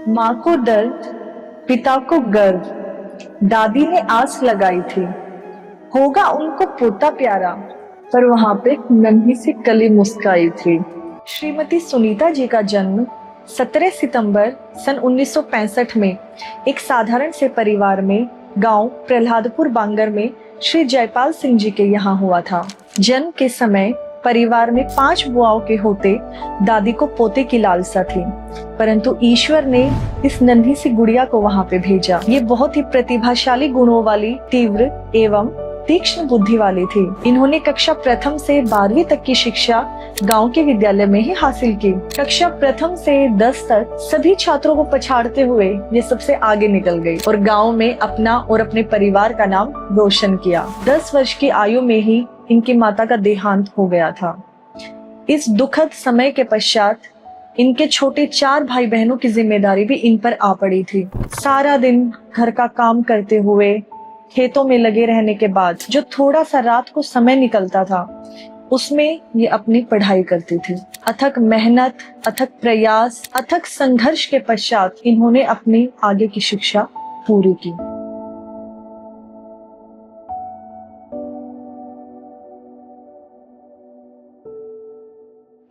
माँ को दर्द, पिता को गर्व, दादी ने आस लगाई थी, होगा उनको पोता प्यारा, पर वहां पे नन्ही सी कली मुस्काई थी। श्रीमती सुनीता जी का जन्म 17 सितंबर सन 1965 में एक साधारण से परिवार में गांव प्रहलादपुर बांगर में श्री जयपाल सिंह जी के यहाँ हुआ था। जन्म के समय परिवार में 5 बुआओं के होते दादी को पोते की लालसा थी, परंतु ईश्वर ने इस नन्ही सी गुड़िया को वहां पे भेजा। ये बहुत ही प्रतिभाशाली गुणों वाली, तीव्र एवं तीक्ष्ण बुद्धि वाली थी। इन्होंने कक्षा प्रथम से 12वीं तक की शिक्षा गांव के विद्यालय में ही हासिल की। कक्षा प्रथम से 10 तक सभी छात्रों को पछाड़ते हुए ये सबसे आगे निकल गई और गांव में अपना और अपने परिवार का नाम रोशन किया। 10 वर्ष की आयु में ही इनकी माता का देहांत हो गया था। इस दुखद समय के पश्चात इनके छोटे 4 भाई बहनों की जिम्मेदारी भी इन पर आ पड़ी थी। सारा दिन घर का काम करते हुए, खेतों में लगे रहने के बाद जो थोड़ा सा रात को समय निकलता था, उसमें ये अपनी पढ़ाई करती थी। अथक मेहनत, अथक प्रयास, अथक संघर्ष के पश्चात इन्होंने अपनी आगे की शिक्षा पूरी की।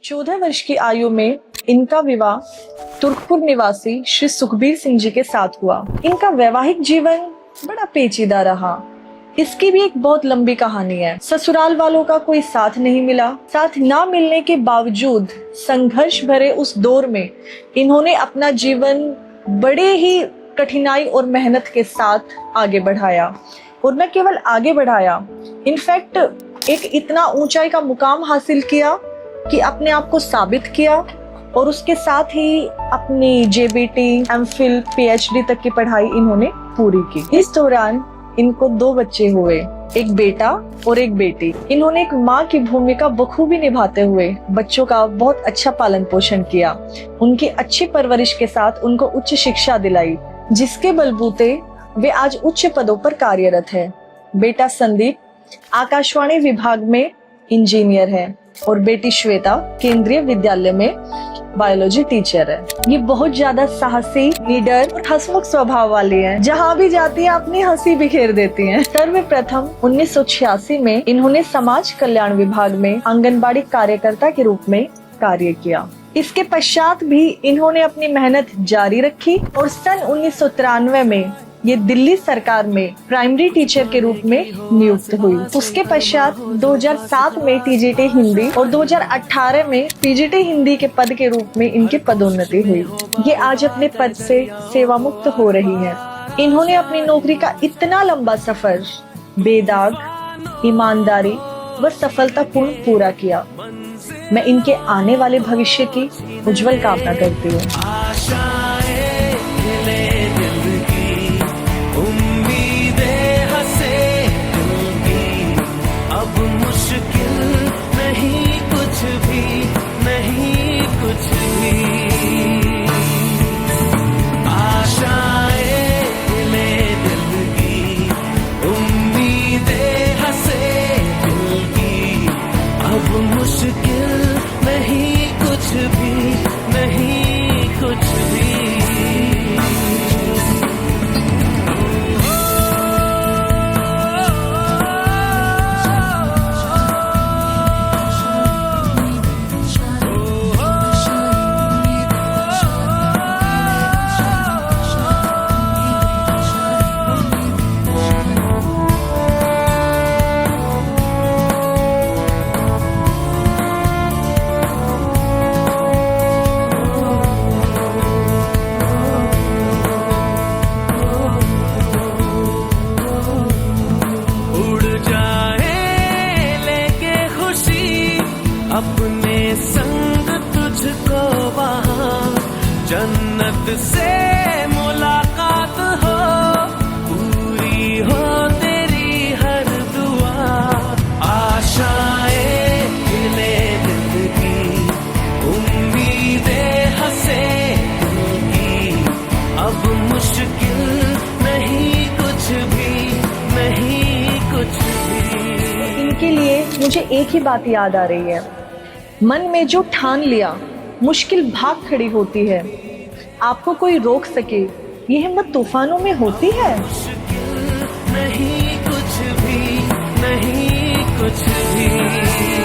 चौदह वर्ष की आयु में इनका विवाह तुर्कपुर निवासी श्री सुखबीर सिंह जी के साथ हुआ। इनका वैवाहिक जीवन बड़ा पेचीदा रहा। इसकी भी एक बहुत लंबी कहानी है। ससुराल वालों का कोई साथ नहीं मिला। साथ ना मिलने के बावजूद संघर्ष भरे उस दौर में इन्होंने अपना जीवन बड़े ही कठिनाई और मेहनत के साथ आगे बढ़ाया, और न केवल आगे बढ़ाया, इनफैक्ट एक इतना ऊंचाई का मुकाम हासिल किया कि अपने आप को साबित किया, और उसके साथ ही अपनी जेबीटी, एमफिल, पीएचडी तक की पढ़ाई इन्होंने पूरी की। इस दौरान इनको 2 बच्चे हुए, एक बेटा और एक बेटी। इन्होंने एक माँ की भूमिका बखूबी निभाते हुए बच्चों का बहुत अच्छा पालन पोषण किया। उनकी अच्छी परवरिश के साथ उनको उच्च शिक्षा दिलाई, जिसके बलबूते वे आज उच्च पदों पर कार्यरत है। बेटा संदीप आकाशवाणी विभाग में इंजीनियर है और बेटी श्वेता केंद्रीय विद्यालय में बायोलॉजी टीचर है। ये बहुत ज्यादा साहसी, लीडर और हंसमुख स्वभाव वाली हैं। जहाँ भी जाती है अपनी हंसी बिखेर देती हैं। सर्वप्रथम 1986 में इन्होंने समाज कल्याण विभाग में आंगनबाड़ी कार्यकर्ता के रूप में कार्य किया। इसके पश्चात भी इन्होंने अपनी मेहनत जारी रखी और सन 1993 में ये दिल्ली सरकार में प्राइमरी टीचर के रूप में नियुक्त हुई। उसके पश्चात 2007 में टीजीटी हिंदी और 2018 में पीजीटी हिंदी के पद के रूप में इनकी पदोन्नति हुई। ये आज अपने पद से सेवा मुक्त हो रही हैं। इन्होंने अपनी नौकरी का इतना लंबा सफर बेदाग, ईमानदारी व सफलतापूर्ण पूरा किया। मैं इनके आने वाले भविष्य की उज्जवल कामना करती हूँ। अपने संग तुझको वहाँ जन्नत से मुलाकात हो, पूरी हो तेरी हर दुआ। आशाएं खिले दिल की, उम्मीदें हंसे दिल की, अब मुश्किल नहीं कुछ भी, नहीं कुछ भी। इनके लिए मुझे एक ही बात याद आ रही है, मन में जो ठान लिया मुश्किल भाग खड़ी होती है। आपको कोई रोक सके, ये हिम्मत तूफानों में होती है। नहीं कुछ भी, नहीं कुछ भी।